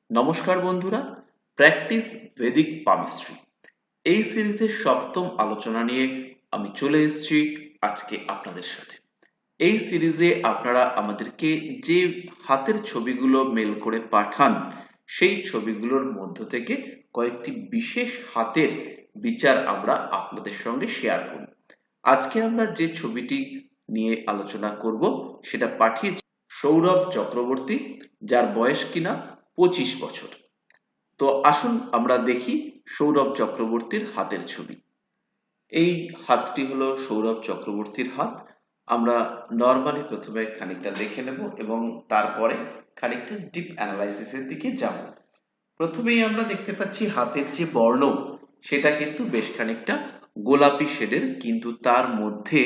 নমস্কার বন্ধুরা, practice Vedic palmistry এই সিরিজের সপ্তম আলোচনা নিয়ে আমি চলে এসেছি আজকে আপনাদের সাথে। এই সিরিজে আপনারা আমাদেরকে যে হাতের ছবিগুলো মেল করে পাঠান সেই ছবিগুলোর মধ্য থেকে কয়েকটি বিশেষ হাতের বিচার আমরা আপনাদের সঙ্গে শেয়ার করব। আজকে আমরা যে ছবিটি নিয়ে আলোচনা করব সেটা পাঠিয়েছি সৌরভ চক্রবর্তী, যার বয়স কিনা 25 বছর। তো আসুন আমরা দেখি সৌরভ চক্রবর্তীর হাতের ছবি। এই হাতটি হলো সৌরভ চক্রবর্তীর হাত। আমরা নরমালি প্রথমে খানিকটা দেখে নেব এবং তারপরে খানিকটা ডিপ অ্যানালাইসিসের দিকে যাব। প্রথমেই আমরা দেখতে পাচ্ছি হাতের যে বর্ণ সেটা কিন্তু বেশ খানিকটা গোলাপি শেডের, কিন্তু তার মধ্যে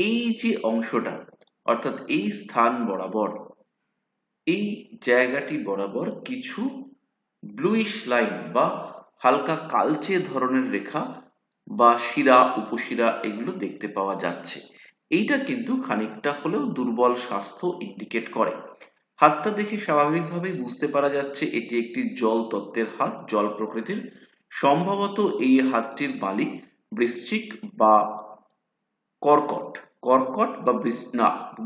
এই যে অংশটা অর্থাৎ এই স্থান বরাবর, এই জায়গাটি বরাবর কিছু ব্লুইশ লাইন বা হালকা কালচে ধরনের রেখা বা শিরা উপশিরা এগুলো দেখতে পাওয়া যাচ্ছে। এইটা কিন্তু খানিকটা হলেও দুর্বল স্বাস্থ্য ইন্ডিকেট করে। হাতটা দেখে স্বাভাবিকভাবেই বুঝতে পারা যাচ্ছে এটি একটি জল তত্ত্বের হাত, জল প্রকৃতির। সম্ভবত এই হাতটির মালিক বৃশ্চিক বা কর্কট, কর্কট বা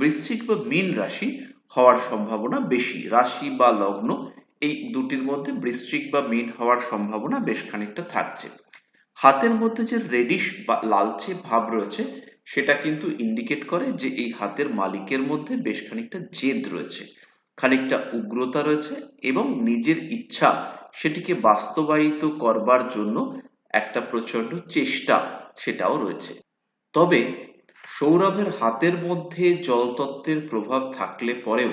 বৃশ্চিক বা মীন রাশি হওয়ার সম্ভাবনা বেশি। রাশি বা লগ্ন এই দুটির মধ্যে বৃশ্চিক বা মীন হওয়ার সম্ভাবনা বেশ খানিকটা থাকছে। হাতের মধ্যে যে রেডিশ বা লালচে ভাব রয়েছে সেটা কিন্তু ইন্ডিকেট করে যে এই হাতের মালিকের মধ্যে বেশ খানিকটা জেদ রয়েছে, খানিকটা উগ্রতা রয়েছে এবং নিজের ইচ্ছা সেটিকে বাস্তবায়িত করবার জন্য একটা প্রচন্ড চেষ্টা সেটাও রয়েছে। তবে সৌরভের হাতের মধ্যে জলতত্ত্বের প্রভাব থাকলে পরেও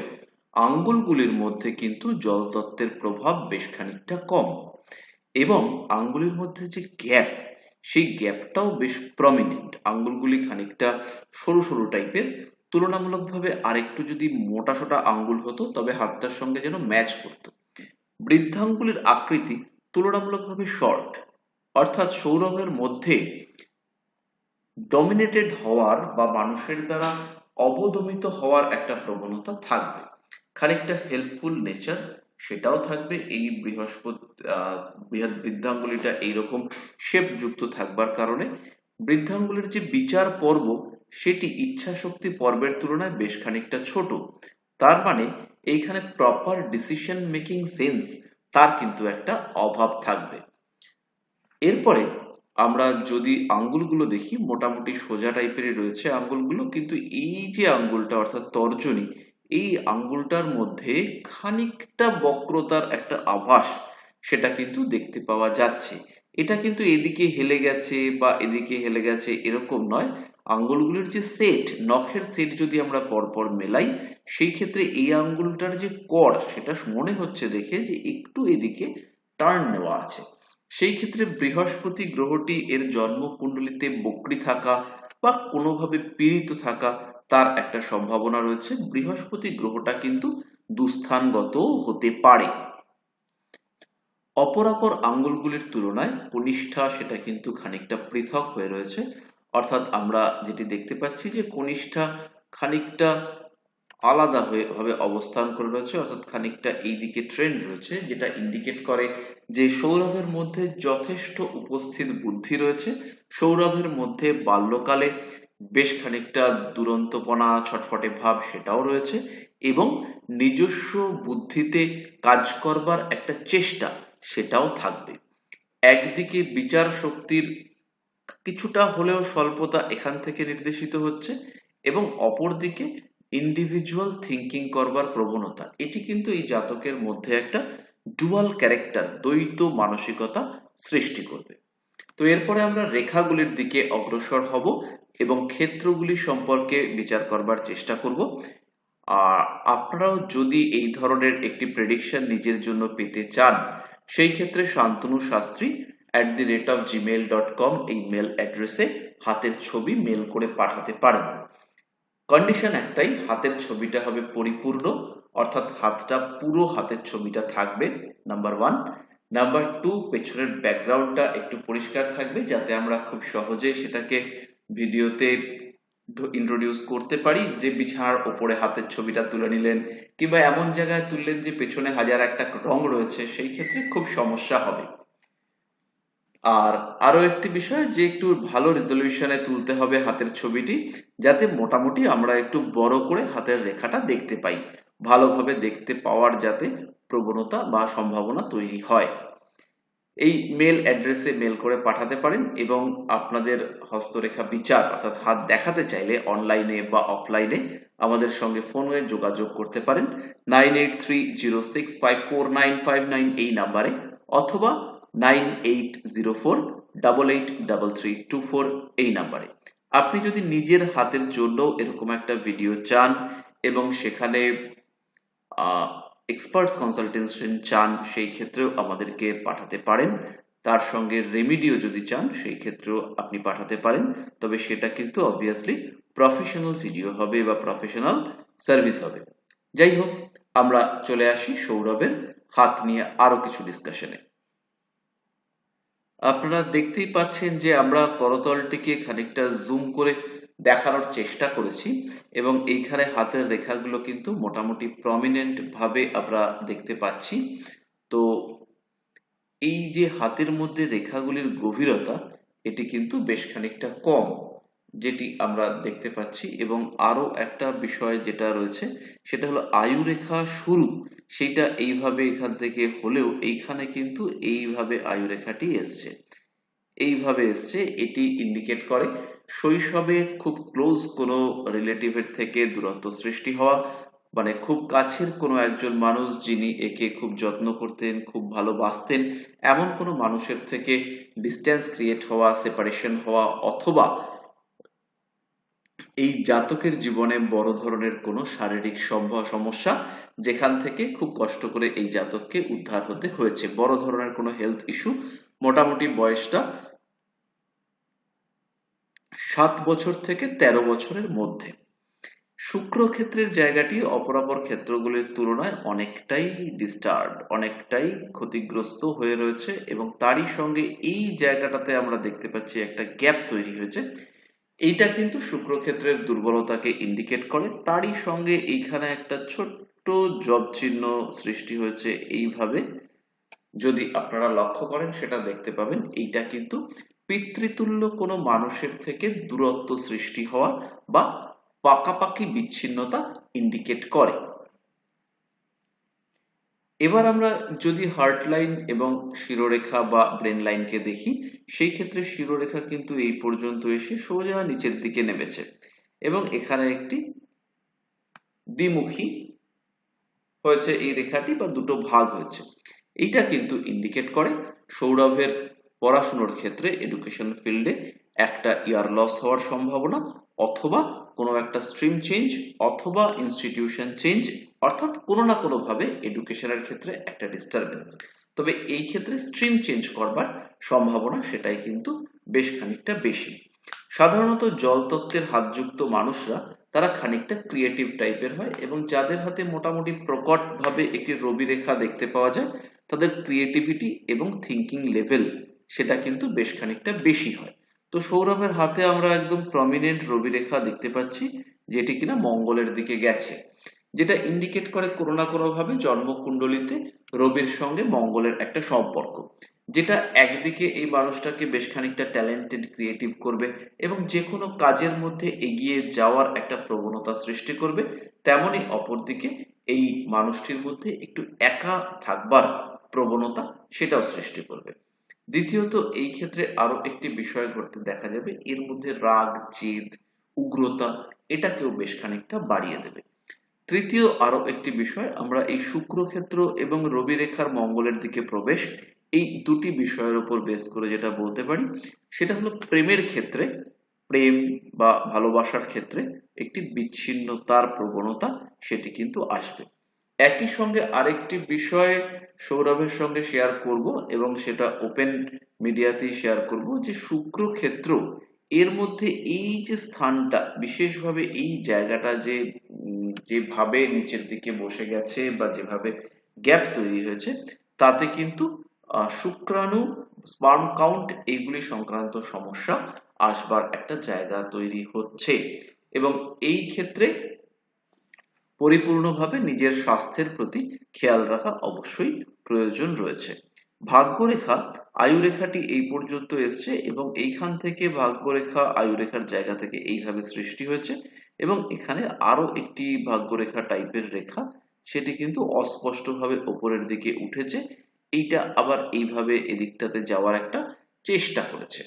আঙ্গুলগুলির মধ্যে কিন্তু জলতত্ত্বের প্রভাব বেশ খানিকটা কম এবং আঙ্গুলের মধ্যে যে গ্যাপ সেই গ্যাপটাও বেশ প্রমিনেন্ট। আঙ্গুলগুলি খানিকটা সরু সরু টাইপের, তুলনামূলকভাবে আরেকটু যদি মোটা সোটা আঙ্গুল হতো তবে হাতটার সঙ্গে যেন ম্যাচ করতো। বৃদ্ধাঙ্গুলের আকৃতি তুলনামূলকভাবে শর্ট, অর্থাৎ সৌরভের মধ্যে ডমিনেটেড হওয়ার বা মানুষের দ্বারা অবদমিত হওয়ার একটা প্রবণতা থাকবে। খানিকটা হেল্পফুল নেচার সেটাও থাকবে। এই বৃদ্ধাঙ্গুলিটা এইরকম শেপ যুক্ত থাকবার কারণে বৃদ্ধাঙ্গুলির যে বিচার পর্ব সেটি ইচ্ছা শক্তি পর্বের তুলনায় বেশ খানিকটা ছোট। তার মানে এইখানে প্রপার ডিসিশন মেকিং সেন্স তার কিন্তু একটা অভাব থাকবে। এরপরে আমরা যদি আঙ্গুলগুলো দেখি, মোটামুটি সোজা টাইপেরই রয়েছে আঙ্গুলগুলো, কিন্তু এই যে আঙ্গুলটা অর্থাৎ তর্জনী, এই আঙ্গুলটার মধ্যে খানিকটা বক্রতার একটা আভাস সেটা কিন্তু দেখতে পাওয়া যাচ্ছে। এটা কিন্তু এদিকে হেলে গেছে বা এদিকে হেলে গেছে এরকম নয়। আঙ্গুলগুলোর যে সেট, নখের সেট যদি আমরা পরপর মেলাই সেই ক্ষেত্রে এই আঙ্গুলটার যে কর সেটা মনে হচ্ছে দেখে যে একটু এদিকে টার্ন নেওয়া আছে। সেই ক্ষেত্রে বৃহস্পতি গ্রহটি এর জন্মকুণ্ডলিতে বক্রী থাকা বা কোনোভাবে পীড়িত থাকা তার একটা সম্ভাবনা রয়েছে। বৃহস্পতি গ্রহটা কিন্তু দুস্থানগত হতে পারে। অপরাপর আঙ্গুলগুলির তুলনায় কনিষ্ঠা সেটা কিন্তু খানিকটা পৃথক হয়ে রয়েছে, অর্থাৎ আমরা যেটি দেখতে পাচ্ছি যে কনিষ্ঠা খানিকটা আলাদা ভাবে অবস্থান করে রয়েছে, অর্থাৎ খানিকটা এই দিকে ট্রেন্ড রয়েছে, যেটা ইন্ডিকেট করে যে সৌরভের মধ্যে যথেষ্ট উপস্থিত বুদ্ধি রয়েছে। সৌরভের মধ্যে বাল্যকালে বেশ খানিকটা দুরন্তপনা ছটফটে ভাব সেটাও রয়েছে এবং নিজস্ব বুদ্ধিতে কাজ করবার একটা চেষ্টা সেটাও থাকবে। একদিকে বিচার শক্তির কিছুটা হলেও স্বল্পতা এখান থেকে নির্দেশিত হচ্ছে এবং অপরদিকে ইন্ডিভিজুয়াল থিঙ্কিং করবার প্রবণতা, এটি কিন্তু এই জাতকের মধ্যে একটা ডুয়াল ক্যারেক্টার, দ্বৈত মানসিকতা সৃষ্টি করবে। তো এরপরে আমরা রেখাগুলির দিকে অগ্রসর হব এবং ক্ষেত্রগুলি সম্পর্কে বিচার করবার চেষ্টা করব। আর আপনারাও যদি এই ধরনের একটি প্রেডিকশন নিজের জন্য পেতে চান সেই ক্ষেত্রে শান্তনু শাস্ত্রী @gmail.com এই মেল অ্যাড্রেসে হাতের ছবি মেল করে পাঠাতে পারেন। কন্ডিশন একটাই, হাতের ছবিটা হবে পরিপূর্ণ, অর্থাৎ হাতটা পুরো হাতের ছবিটা থাকবে, নাম্বার 1। নাম্বার 2, পেছনের ব্যাকগ্রাউন্ডটা একটু পরিষ্কার থাকবে যাতে আমরা খুব সহজে সেটাকে ভিডিওতে ইন্ট্রোডিউস করতে পারি, যে বিছানার ওপরে হাতের ছবিটা তুলে নিলেন কিংবা এমন জায়গায় তুললেন যে পেছনে হাজার একটা রং রয়েছে, সেই ক্ষেত্রে খুব সমস্যা হবে। আর আরো একটি বিষয় যে একটু ভালো রেজলিউশনে তুলতে হবে হাতের ছবিটি, যাতে মোটামুটি আমরা একটু বড় করে হাতের রেখাটা দেখতে পাই, ভালোভাবে দেখতে পাওয়ার যাতে প্রবণতা বা সম্ভাবনা তৈরি হয়। এই মেল অ্যাড্রেসে মেল করে পাঠাতে পারেন এবং আপনাদের হস্তরেখা বিচার অর্থাৎ হাত দেখাতে চাইলে অনলাইনে বা অফলাইনে আমাদের সঙ্গে ফোনে যোগাযোগ করতে পারেন 9830654959 এই নাম্বারে, অথবা 9804883324 এই নাম্বারে। আপনি যদি নিজের হাতের জন্য এরকম একটা ভিডিও চান এবং সেখানে এক্সপার্টস কনসালটেশন চান, সেই ক্ষেত্রেও আমাদেরকে পাঠাতে পারেন। তার সঙ্গে রেমিডিও যদি চান সেই ক্ষেত্রেও আপনি পাঠাতে পারেন, তবে সেটা কিন্তু অবভিয়াসলি প্রফেশনাল ভিডিও হবে বা প্রফেশনাল সার্ভিস হবে। যাই হোক, আমরা চলে আসি সৌরভের হাত নিয়ে আরো কিছু ডিসকাশনে। আপনারা দেখতেই পাচ্ছেন যে আমরা করতলটিকে খানিকটা জুম করে দেখানোর চেষ্টা করেছি এবং এইখানে হাতের রেখাগুলো কিন্তু মোটামুটি প্রমিনেন্ট ভাবে আমরা দেখতে পাচ্ছি। তো এই যে হাতের মধ্যে রেখাগুলির গভীরতা, এটি কিন্তু বেশ খানিকটা কম, যেটি আমরা দেখতে পাচ্ছি। এবং আরো একটা বিষয় যেটা রয়েছে সেটা হলো আয়ু রেখা শুরু, সেটা এইভাবে এখান থেকে হলেও এইখানে কিন্তু এইভাবে আয়ু রেখাটি এসছে, এইভাবে এসছে। এটি ইন্ডিকেট করে শৈশবে খুব ক্লোজ কোনো রিলেটিভের থেকে দূরত্ব সৃষ্টি হওয়া, মানে খুব কাছের কোনো একজন মানুষ যিনি একে খুব যত্ন করতেন, খুব ভালোবাসতেন, এমন কোনো মানুষের থেকে ডিস্টেন্স ক্রিয়েট হওয়া, সেপারেশন হওয়া, অথবা এই জাতকের জীবনে বড় ধরনের কোনো শারীরিক সমস্যা, যেখান থেকে খুব কষ্ট করে এই জাতককে উদ্ধার হতে হয়েছে, বড় ধরনের কোনো হেলথ ইস্যু। মোটামুটি বয়সটা 7 বছর থেকে 13 বছরের মধ্যে। শুক্র ক্ষেত্রের জায়গাটি অপরাপর ক্ষেত্রগুলির তুলনায় অনেকটাই ডিস্টার্ব, অনেকটাই ক্ষতিগ্রস্ত হয়ে রয়েছে এবং তারই সঙ্গে এই জায়গাটাতে আমরা দেখতে পাচ্ছি একটা গ্যাপ তৈরি হয়েছে। এইটা কিন্তু শুক্র ক্ষেত্রের দুর্বলতাকে ইন্ডিকেট করে। তারই সঙ্গে এইখানে একটা ছোট্ট জব চিহ্ন সৃষ্টি হয়েছে এইভাবে, যদি আপনারা লক্ষ্য করেন সেটা দেখতে পাবেন। এইটা কিন্তু পিতৃতুল্য কোনো মানুষের থেকে দূরত্ব সৃষ্টি হওয়া বা পাকাপাকি বিচ্ছিন্নতা ইন্ডিকেট করে। এবার আমরা যদি হার্ট লাইন এবং শিরোরেখা বা ব্রেন লাইনকে দেখি, সেই ক্ষেত্রে শিরোরেখা কিন্তু এই পর্যন্ত এসে সোজা নিচের দিকে নেমেছে এবং এখানে একটি দ্বিমুখী হয়েছে এই রেখাটি, বা দুটো ভাগ হয়েছে। এইটা কিন্তু ইন্ডিকেট করে সৌরভের পড়াশোনার ক্ষেত্রে এডুকেশন ফিল্ডে একটা ইয়ার লস হওয়ার সম্ভাবনা, অথবা কোনো একটা স্ট্রিম চেঞ্জ, অথবা ইনস্টিটিউশন চেঞ্জ, অর্থাৎ কোনো না কোনো ভাবে এডুকেশনের ক্ষেত্রে একটা ডিস্টারবেন্স। তবে এই ক্ষেত্রে স্ট্রিম চেঞ্জ করবার সম্ভাবনা সেটাই কিন্তু বেশ খানিকটা বেশি। সাধারণত জলতত্ত্বের হাতযুক্ত মানুষরা তারা খানিকটা ক্রিয়েটিভ টাইপের হয় এবং যাদের হাতে মোটামুটি প্রকট ভাবে একটি রবি রেখা দেখতে পাওয়া যায়, তাদের ক্রিয়েটিভিটি এবং থিঙ্কিং লেভেল সেটা কিন্তু বেশ খানিকটা বেশি হয়। তো সৌরভের হাতে আমরা একদম প্রমিনেন্ট রবি রেখা দেখতে পাচ্ছি, যেটি কিনা মঙ্গলের দিকে গেছে, যেটা ইন্ডিকেট করে কোনো না কোনো ভাবে জন্মকুণ্ডলিতে রবির সঙ্গে মঙ্গলের একটা সম্পর্ক, যেটা একদিকে এই মানুষটাকে বেশ খানিকটা ট্যালেন্টেড, ক্রিয়েটিভ করবে এবং যে কোনো কাজের মধ্যে এগিয়ে যাওয়ার একটা প্রবণতা সৃষ্টি করবে, তেমনি অপরদিকে এই মানুষটির মধ্যে একটু একা থাকবার প্রবণতা সেটাও সৃষ্টি করবে। দ্বিতীয়ত এই ক্ষেত্রে আরো একটি বিষয় ঘটতে দেখা যাবে, এর মধ্যে রাগ, জেদ, উগ্রতা এটাকেও বেশ খানিকটা বাড়িয়ে দেবে। তৃতীয় আরো একটি বিষয়, আমরা এই শুক্র ক্ষেত্র এবং রবি রেখার মঙ্গলের দিকে প্রবেশ, এই দুটি বিষয়ের উপর বেস করে যেটা বলতে পারি সেটা হলো প্রেমের ক্ষেত্রে, প্রেম বা ভালোবাসার ক্ষেত্রে একটি বিচ্ছিন্নতার প্রবণতা সেটি কিন্তু আসবে। একই সঙ্গে আরেকটি বিষয় সৌরভের সঙ্গে শেয়ার করব এবং সেটা ওপেন মিডিয়াতেই শেয়ার করব, যে শুক্র ক্ষেত্র এর মধ্যে এই যে স্থানটা, বিশেষভাবে এই জায়গাটা যে যেভাবে নিচের দিকে বসে গেছে বা যেভাবে গ্যাপ তৈরি হয়েছে, তাতে কিন্তু শুক্রাণু, স্পার্ম কাউন্ট এইগুলি সংক্রান্ত সমস্যা আসবার একটা জায়গা তৈরি হচ্ছে। এবং এই ক্ষেত্রে পরিপূর্ণভাবে নিজের স্বাস্থ্যের প্রতি খেয়াল রাখা অবশ্যই প্রয়োজন রয়েছে। ভাগ্যরেখা আয়ুরেখাটি এই পর্যন্ত এসছে এবং এইখান থেকে ভাগ্যরেখা আয়ুরেখার জায়গা থেকে এইভাবে সৃষ্টি হয়েছে এবং এখানে আরো একটি ভাগ্যরেখা টাইপের রেখা, সেটি কিন্তু অস্পষ্টভাবে ওপরের দিকে উঠেছে। এইটা আবার এইভাবে এদিকটাতে যাওয়ার একটা চেষ্টা করেছে।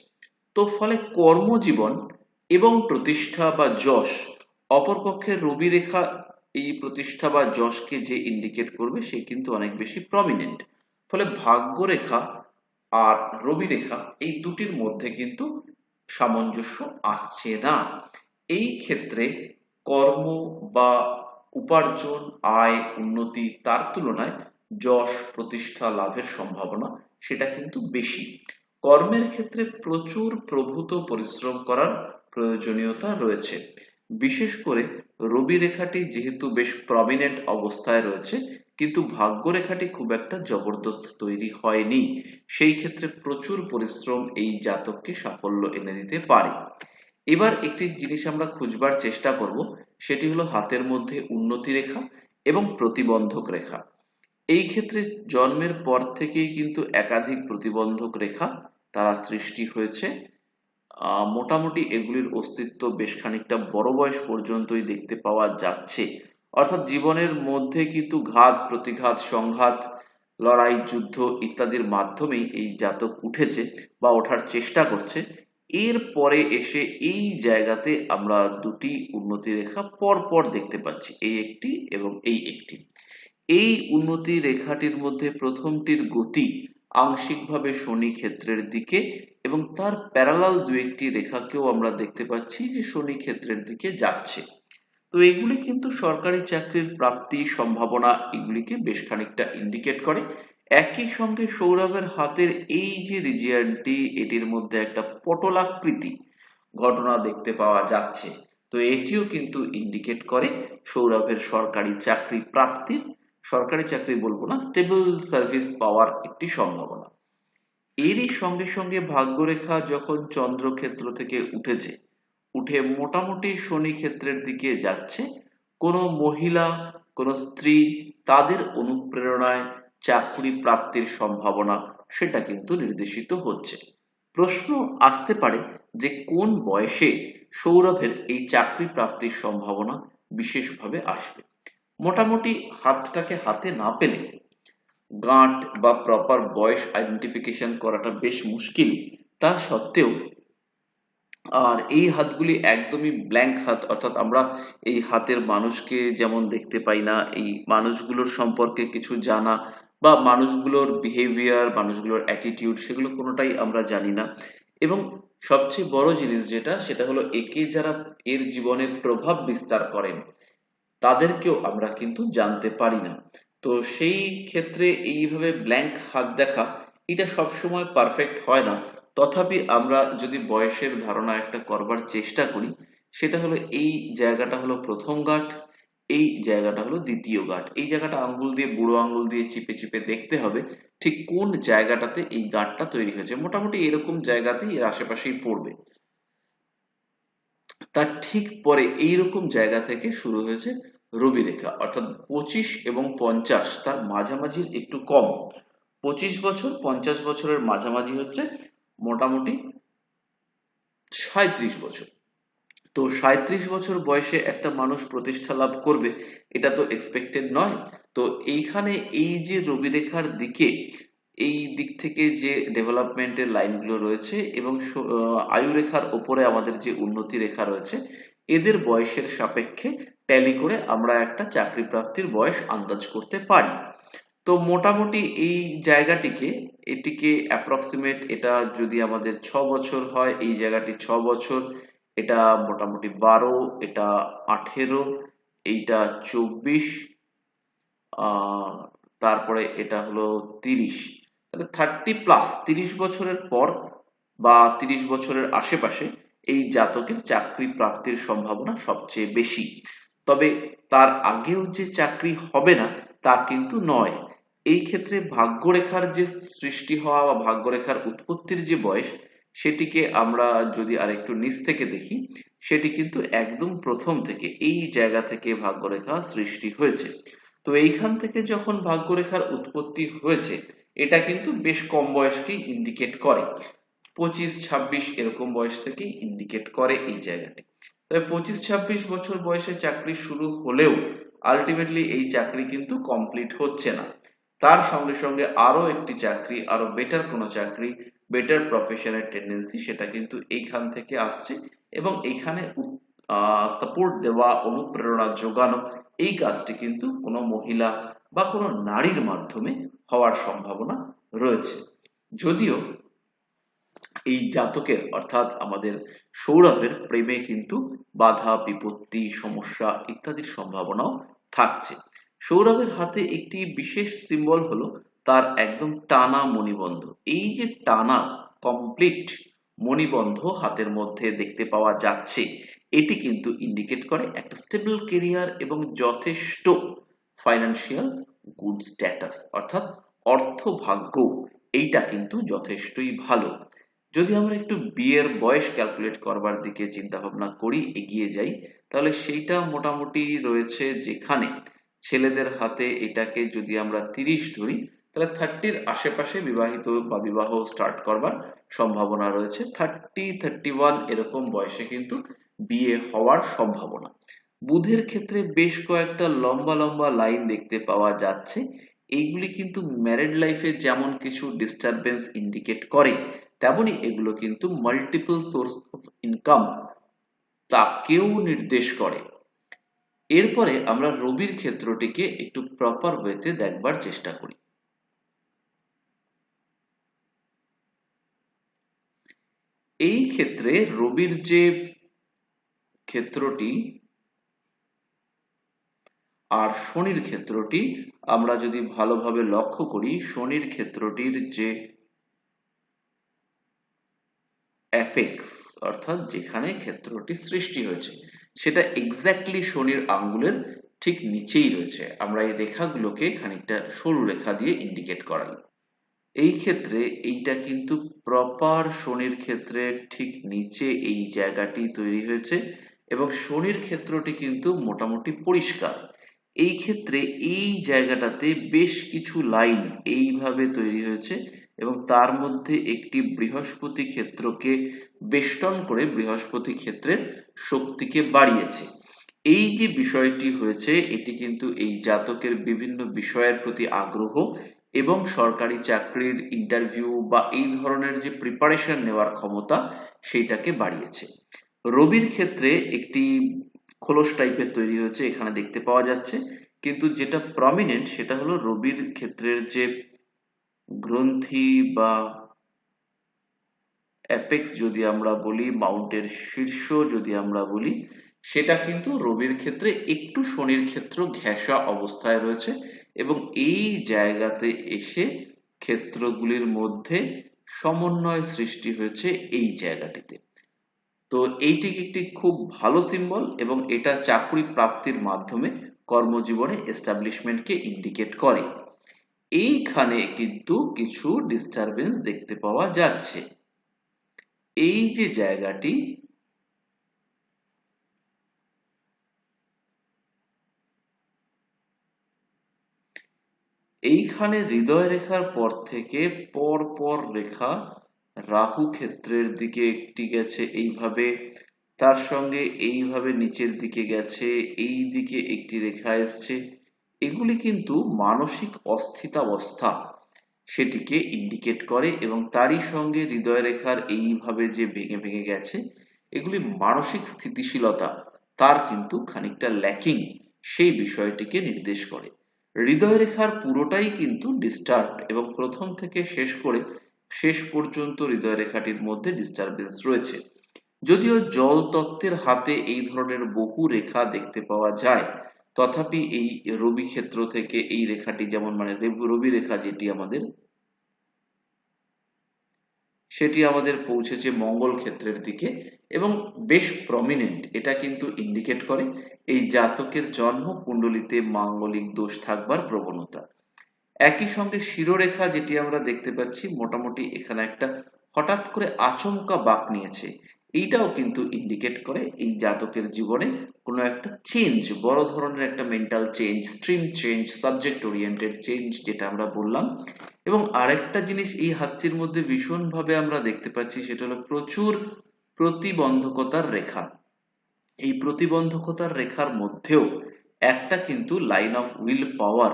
তো ফলে কর্মজীবন এবং প্রতিষ্ঠা বা যশ, অপরপক্ষে রবি রেখা এই প্রতিষ্ঠা বা যশকে যে ইন্ডিকেট করবে সে কিন্তু অনেক বেশি প্রমিনেন্ট। ফলে ভাগ্যরেখা আর রবি রেখা এই দুটির মধ্যে কিন্তু সামঞ্জস্য আসছে না। এই ক্ষেত্রে কর্ম বা উপার্জন, আয়, উন্নতি তার তুলনায় যশ, প্রতিষ্ঠা লাভের সম্ভাবনা সেটা কিন্তু বেশি। কর্মের ক্ষেত্রে প্রচুর প্রভূত পরিশ্রম করার প্রয়োজনীয়তা রয়েছে। বিশেষ করে রবি রেখাটি যেহেতু বেশ প্রমিনেন্ট অবস্থায় রয়েছে, কিন্তু ভাগ্য রেখাটি খুব একটা জবরদস্ত তৈরি হয়নি, সেই ক্ষেত্রে প্রচুর পরিশ্রম এই জাতককে সাফল্য এনে দিতে পারে। এবার একটি জিনিস আমরা খুঁজবার চেষ্টা করব, সেটি হলো হাতের মধ্যে উন্নতি রেখা এবং প্রতিবন্ধক রেখা। এই ক্ষেত্রে জন্মের পর থেকেই কিন্তু একাধিক প্রতিবন্ধক রেখা তারা সৃষ্টি হয়েছে। মোটামুটি এগুলির অস্তিত্ব বেশ খানিকটা বড় বয়স পর্যন্তই দেখতে পাওয়া যাচ্ছে। অর্থাৎ জীবনের মধ্যে কিন্তু ঘাত প্রতিঘাত, সংঘাত, লড়াই, যুদ্ধ ইত্যাদির মাধ্যমেই এই জাতক উঠেছে বা ওঠার চেষ্টা করছে। এর পরে এসে এই জায়গাতে আমরা দুটি উন্নতি রেখা পর পর দেখতে পাচ্ছি, এই একটি এবং এই একটি। এই উন্নতি রেখাটির মধ্যে প্রথমটির গতি আংশিকভাবে শনি ক্ষেত্রের দিকে এবং তার প্যারালাল দু একটি রেখাকেও আমরা দেখতে পাচ্ছি যে শনি ক্ষেত্রের দিকে যাচ্ছে। তো এগুলি কিন্তু সরকারি চাকরির প্রাপ্তি সম্ভাবনা এগুলিকে বেশ খানিকটা ইন্ডিকেট করে। একই সঙ্গে সৌরভের হাতের এই যে রিজিয়নটি, এটির মধ্যে একটা পটলাকৃতি ঘটনা দেখতে পাওয়া যাচ্ছে। তো এটিও কিন্তু ইন্ডিকেট করে সৌরভের সরকারি চাকরি প্রাপ্তির, সরকারি চাকরি বলবো না, স্টেবল সার্ভিস পাওয়ার একটি সম্ভাবনা। এরই সঙ্গে সঙ্গে ভাগ্যরেখা যখন চন্দ্রক্ষেত্র থেকে উঠেছে, উঠে মোটামুটি শনি ক্ষেত্রের দিকে যাচ্ছে, কোনো মহিলা, কোনো স্ত্রী তাদের অনুপ্রেরণায় চাকরি প্রাপ্তির সম্ভাবনা সেটা কিন্তু নির্দেশিত হচ্ছে। প্রশ্ন আসতে পারে যে কোন বয়সে সৌরভের এই চাকরি প্রাপ্তির সম্ভাবনা বিশেষভাবে আসবে। মোটামুটি হাতটাকে হাতে না পেলে গাঁট বা প্রপার বয়স আইডেন্টিফিকেশন করাটা বেশ মুশকিল। তা সত্ত্বেও আর এই হাতগুলি একদমই ব্ল্যাঙ্ক হাত, অর্থাৎ আমরা এই হাতের মানুষকে যেমন দেখতে পাই না, এই মানুষগুলোর সম্পর্কে কিছু জানা বা মানুষগুলোর বিহেভিয়ার, মানুষগুলোর অ্যাটিটিউড সেগুলো কোনোটাই আমরা জানি না। এবং সবচেয়ে বড় জিনিস যেটা, সেটা হলো একে যারা এর জীবনে প্রভাব বিস্তার করেন তাদেরকেও আমরা কিন্তু জানতে পারি না। তো সেই ক্ষেত্রে এইভাবে ব্ল্যাঙ্ক হাত দেখা এটা সবসময় পারফেক্ট হয় না। তথাপি আমরা যদি বয়সের ধারণা একটা করবার চেষ্টা করি, সেটা হলো এই জায়গাটা হলো প্রথম গাঁট, এই জায়গাটা হলো দ্বিতীয় গাঁট। এই জায়গাটা আঙ্গুল দিয়ে, বুড়ো আঙ্গুল দিয়ে চিপে চিপে দেখতে হবে ঠিক কোন জায়গাটাতে এই গাঁটটা তৈরি হয়েছে। মোটামুটি এরকম জায়গাতেই এর আশেপাশেই পড়বে। তার ঠিক পরে এইরকম জায়গা থেকে শুরু হয়েছে রবি রেখা, অর্থাৎ 25 এবং 50 তার মাঝামাঝি একটু কম। 25 বছর 50 বছরের মাঝামাঝি হচ্ছে মোটামুটি 37 বছর। তো 37 বছর বয়সে একটা মানুষ প্রতিষ্ঠা লাভ করবে এটা তো এক্সপেক্টেড নয়। তো এইখানে এই যে রবি রেখার দিকে, এই দিক থেকে যে ডেভেলপমেন্টের লাইনগুলো রয়েছে এবং আয়ু রেখার ওপরে আমাদের যে উন্নতি রেখা রয়েছে, এদের বয়সের সাপেক্ষে ট্যালি করে আমরা একটা চাকরি প্রাপ্তির বয়স আন্দাজ করতে পারি। তো মোটামুটি এই জায়গাটিকে, এটিকে অ্যাপ্রক্সিমেট, এটা যদি আমাদের 6 বছর হয়, এই জায়গাটি 6 বছর, এটা মোটামুটি 12, এটা 18, এইটা 24, আহ তারপরে এটা হলো 30, তাহলে 30+, 30 বছরের পর বা 30 বছরের আশেপাশে এই জাতকের চাকরি প্রাপ্তির সম্ভাবনা সবচেয়ে বেশি। তবে তার আগেও যে চাকরি হবে না তা কিন্তু নয়। এই ক্ষেত্রে ভাগ্যরেখার যে সৃষ্টি হওয়া বা ভাগ্যরেখার উৎপত্তির যে বয়স, সেটিকে আমরা যদি আরেকটু নিচ থেকে দেখি, সেটি কিন্তু একদম প্রথম থেকে এই জায়গা থেকে ভাগ্যরেখা সৃষ্টি হয়েছে। তো এইখান থেকে যখন ভাগ্যরেখার উৎপত্তি হয়েছে, এটা কিন্তু বেশ কম বয়সকেই ইন্ডিকেট করে। 25-26 এরকম বয়স থেকেই ইন্ডিকেট করে এই জায়গাটি। তবে 25-26 বছর বয়সে চাকরি শুরু হলেও আলটিমেটলি এই চাকরি কিন্তু কমপ্লিট হচ্ছে না। তার সঙ্গে সঙ্গে আরো একটি চাকরি, আরো বেটার কোনো চাকরি, বেটার প্রফেশনের টেন্ডেন্সি, সেটা কিন্তু এইখান থেকে আসছে এবং এইখানে সাপোর্ট দেওয়া, অনুপ্রেরণা যোগানো, এই কাজটি কিন্তু কোনো মহিলা বা কোনো নারীর মাধ্যমে হওয়ার সম্ভাবনা রয়েছে। যদিও এই জাতকের অর্থাৎ আমাদের সৌরভের প্রেমে কিন্তু বাধা, বিপত্তি, সমস্যা ইত্যাদির সম্ভাবনাও থাকছে। সৌরভের হাতে একটি বিশেষ সিম্বল হলো তার একদম টানা মণিবন্ধ। এই যে টানা কমপ্লিট মণিবন্ধ হাতের মধ্যে দেখতে পাওয়া যাচ্ছে, এটি কিন্তু ইন্ডিকেট করে একটা স্টেবল কেরিয়ার এবং যথেষ্ট ফাইন্যান্সিয়াল গুড স্ট্যাটাস, অর্থাৎ অর্থভাগ্য এইটা কিন্তু যথেষ্টই ভালো। যদি আমরা একটু বিয়ের বয়স ক্যালকুলেট করবার দিকে চিন্তা ভাবনা করি, এগিয়ে যাই, তাহলে সেইটা মোটামুটি রয়েছে যেখানে ছেলেদের হাতে এটাকে যদি আমরা 30 ধরি, তাহলে 30-র আশেপাশে বিবাহিত বা বিবাহ স্টার্ট করবার সম্ভাবনা রয়েছে। 30-31 এরকম বয়সে কিন্তু বিয়ে হওয়ার সম্ভাবনা। বুধের ক্ষেত্রে বেশ কয়েকটা লম্বা লম্বা লাইন দেখতে পাওয়া যাচ্ছে। এইগুলি কিন্তু ম্যারিড লাইফে যেমন কিছু ডিস্টারবেন্স ইন্ডিকেট করে, তেমনি এগুলো কিন্তু মাল্টিপল সোর্স অফ ইনকাম তাকেও নির্দেশ করে। এরপরে আমরা রবির ক্ষেত্রটিকে একটু প্রপার ওয়েতে দেখবার চেষ্টা করি। এই ক্ষেত্রে রবির যে ক্ষেত্রটি আর শনির ক্ষেত্রটি আমরা যদি ভালোভাবে লক্ষ্য করি, শনির ক্ষেত্রটির যে অ্যাপেক্স অর্থাৎ যেখানে ক্ষেত্রটি সৃষ্টি হয়েছে, সেটা এক্স্যাক্টলি শনির আঙ্গুলের ঠিক নিচেই রয়েছে। আমরা এই রেখাগুলোকে খানিকটা সরু রেখা দিয়ে ইন্ডিকেট করাই। এই ক্ষেত্রে এইটা কিন্তু প্রপার শনির ক্ষেত্রে ঠিক নিচে এই জায়গাটি তৈরি হয়েছে এবং শনির ক্ষেত্রটি কিন্তু মোটামুটি পরিষ্কার। এই ক্ষেত্রে এই জায়গাটাতে বেশ কিছু লাইন এইভাবে তৈরি হয়েছে এবং তার মধ্যে একটি বৃহস্পতি ক্ষেত্রকে বেষ্টন করে বৃহস্পতি ক্ষেত্রের শক্তিকে বাড়িয়েছে। এই যে বিষয়টি হয়েছে, এটি কিন্তু এই জাতকের বিভিন্ন বিষয়ের প্রতি আগ্রহ এবং সরকারি চাকরির ইন্টারভিউ বা এই ধরনের যে প্রিপারেশন নেওয়ার ক্ষমতা, সেইটাকে বাড়িয়েছে। রবির ক্ষেত্রে একটি খোলস টাইপের তৈরি হয়েছে এখানে দেখতে পাওয়া যাচ্ছে, কিন্তু যেটা প্রমিনেন্ট সেটা হলো রবির ক্ষেত্রের যে গ্রন্থি বা অ্যাপেক্স যদি আমরা বলি, মাউন্টের শীর্ষ যদি আমরা বলি, সেটা কিন্তু রবির ক্ষেত্রে একটু শনির ক্ষেত্র ঘেঁষা অবস্থায় রয়েছে এবং এই জায়গাতে এসে ক্ষেত্রগুলির মধ্যে সমন্বয় সৃষ্টি হয়েছে এই জায়গাটিতে। তো এইটি একটি খুব ভালো সিম্বল এবং এটা চাকরি প্রাপ্তির মাধ্যমে কর্মজীবনে এস্টাবলিশমেন্টকে ইন্ডিকেট করে। এইখানে কিন্তু কিছু ডিস্টারবেন্স দেখতে পাওয়া যাচ্ছে। এই যে জায়গাটি, এইখানে হৃদয় রেখার পর থেকে পর পর রেখা রাহু ক্ষেত্রের দিকে একটি গেছে এইভাবে, তার সঙ্গে এইভাবে নিচের দিকে গেছে, এই দিকে একটি রেখা এসছে। এগুলি কিন্তু মানসিক অস্থিতাবস্থা সেটিকে ইন্ডিকেট করে এবং তারই সঙ্গে হৃদয় রেখার এইভাবে যে ভেঙে ভেঙে গেছে, এগুলি মানসিক স্থিতিশীলতা তার কিন্তু খানিকটা ল্যাকিং, সেই বিষয়টিকে নির্দেশ করে। হৃদয় রেখার পুরোটাই কিন্তু ডিস্টার্বড এবং প্রথম থেকে শেষ করে শেষ পর্যন্ত হৃদয় রেখাটির মধ্যে ডিস্টারবেন্স রয়েছে। যদিও জল তত্ত্বের হাতে এই ধরনের বহু রেখা দেখতে পাওয়া যায়, তথাপি এই রবি ক্ষেত্র থেকে এই রেখাটি যেমন মানে রবি রেখা যেটি আমাদের, সেটি আমাদের পৌঁছেছে মঙ্গল ক্ষেত্রের দিকে এবং বেশ প্রমিনেন্ট। এটা কিন্তু ইন্ডিকেট করে এই জাতকের জন্ম কুণ্ডলিতে মাঙ্গলিক দোষ থাকবার প্রবণতা। একই সঙ্গে শিরোরেখা যেটি আমরা দেখতে পাচ্ছি, মোটামুটি এখানে একটা হঠাৎ করে আচমকা বাঁক নিয়েছে, এইটাও কিন্তু ইন্ডিকেট করে এই জাতকের জীবনে কোনো একটা চেঞ্জ, বড় ধরনের একটা mental change, stream change, subject oriented change যেটা আমরা বললাম। এবং আরেকটা জিনিস এই হাতটির মধ্যে ভীষণভাবে আমরা দেখতে পাচ্ছি, সেটা হলো প্রচুর প্রতিবন্ধকতার রেখা। এই প্রতিবন্ধকতার রেখার মধ্যেও একটা কিন্তু লাইন অফ উইল পাওয়ার,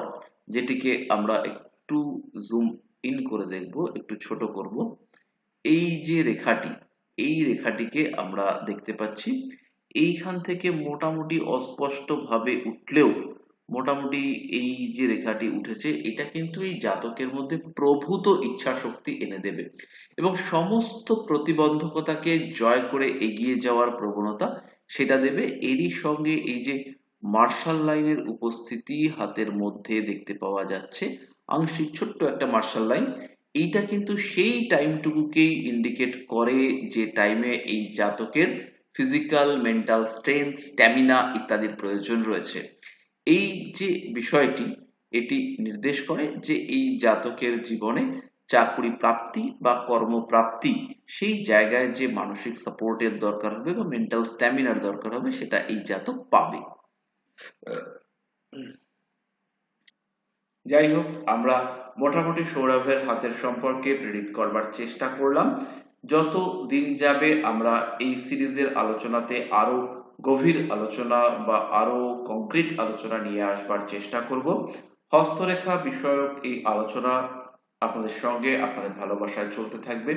যেটিকে আমরা একটু জুম ইন করে দেখব, একটু ছোট করব। এই যে রেখাটি, এই রেখাটিকে আমরা দেখতে পাচ্ছি। এইখান থেকে মোটামুটি অস্পষ্ট ভাবে উঠলেও মোটামুটি এই যে রেখাটি উঠেছে, এটা কিন্তু এই জাতকের মধ্যে প্রভূত ইচ্ছা শক্তি এনে দেবে এবং সমস্ত প্রতিবন্ধকতাকে জয় করে এগিয়ে যাওয়ার প্রবণতা সেটা দেবে। এরই সঙ্গে এই যে মার্শাল লাইনের উপস্থিতি হাতের মধ্যে দেখতে পাওয়া যাচ্ছে, আংশিক ছোট্ট একটা মার্শাল লাইন, এইটা কিন্তু সেই টাইমটুকুকেই ইন্ডিকেট করে যে টাইমে এই জাতকের ফিজিক্যাল, মেন্টাল স্ট্রেংথ, স্ট্যামিনা ইত্যাদির প্রয়োজন রয়েছে। এই যে বিষয়টি, এটি নির্দেশ করে যে এই জাতকের জীবনে চাকরি প্রাপ্তি বা কর্মপ্রাপ্তি, সেই জায়গায় যে মানসিক সাপোর্টের দরকার হবে বা মেন্টাল স্ট্যামিনার দরকার হবে, সেটা এই জাতক পাবে। যাই হোক, আমরা মোটামুটি সৌরভের হাতের সম্পর্কে প্রেডিক্ট করবার চেষ্টা করলাম। যত দিন যাবে আমরা এই সিরিজের আলোচনাতে আরো গভীর আলোচনা বা আরো কংক্রিট আলোচনা নিয়ে আসবার চেষ্টা করব। হস্তরেখা বিষয়ক এই আলোচনা আপনাদের সঙ্গে আপনাদের ভালোবাসায় চলতে থাকবে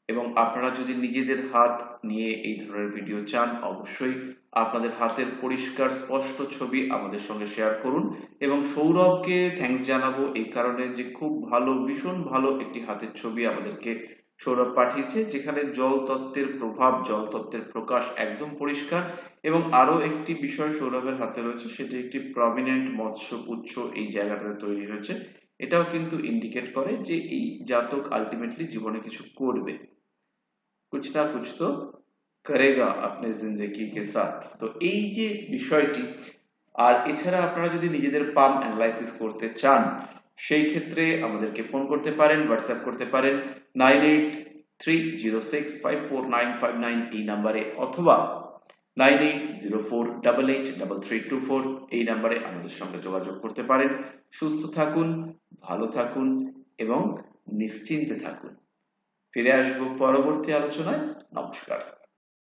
এবং আপনারা যদি নিজেদের হাত নিয়ে এই ধরনের ভিডিও চান, অবশ্যই আপনাদের হাতের পরিষ্কার স্পষ্ট ছবি আমাদের সঙ্গে শেয়ার করুন। এবং সৌরভকে থ্যাঙ্কস জানাবো এই কারণে যে খুব ভালো, ভীষণ ভালো একটি হাতের ছবি আমাদেরকে সৌরভ পাঠিয়েছে, যেখানে জল তত্ত্বের প্রভাব, জল তত্ত্বের প্রকাশ একদম পরিষ্কার। এবং আরো একটি বিষয় সৌরভের হাতে রয়েছে, সেটি একটি প্রমিনেন্ট মৎস্যপুচ্ছ এই জায়গাটাতে তৈরি হয়েছে। এটাও কিন্তু ইন্ডিকেট করে যে এই জাতক আলটিমেটলি জীবনে কিছু করবে, कुछ ना कुछ तो करेगा अपने जिंदगी के साथ। তো এই যে বিষয়টি, আর এছাড়া আপনারা যদি নিজেদের পাম অ্যানালাইসিস করতে চান, সেই ক্ষেত্রে আমাদেরকে ফোন করতে পারেন, হোয়াটসঅ্যাপ করতে পারেন 9830654959 এই নাম্বারে, অথবা 9804883324 এই নাম্বারে আমাদের সঙ্গে যোগাযোগ করতে পারেন। সুস্থ থাকুন, ভালো থাকুন এবং নিশ্চিন্তে থাকুন। ফিরে আসবো পরবর্তী আলোচনায়। নমস্কার।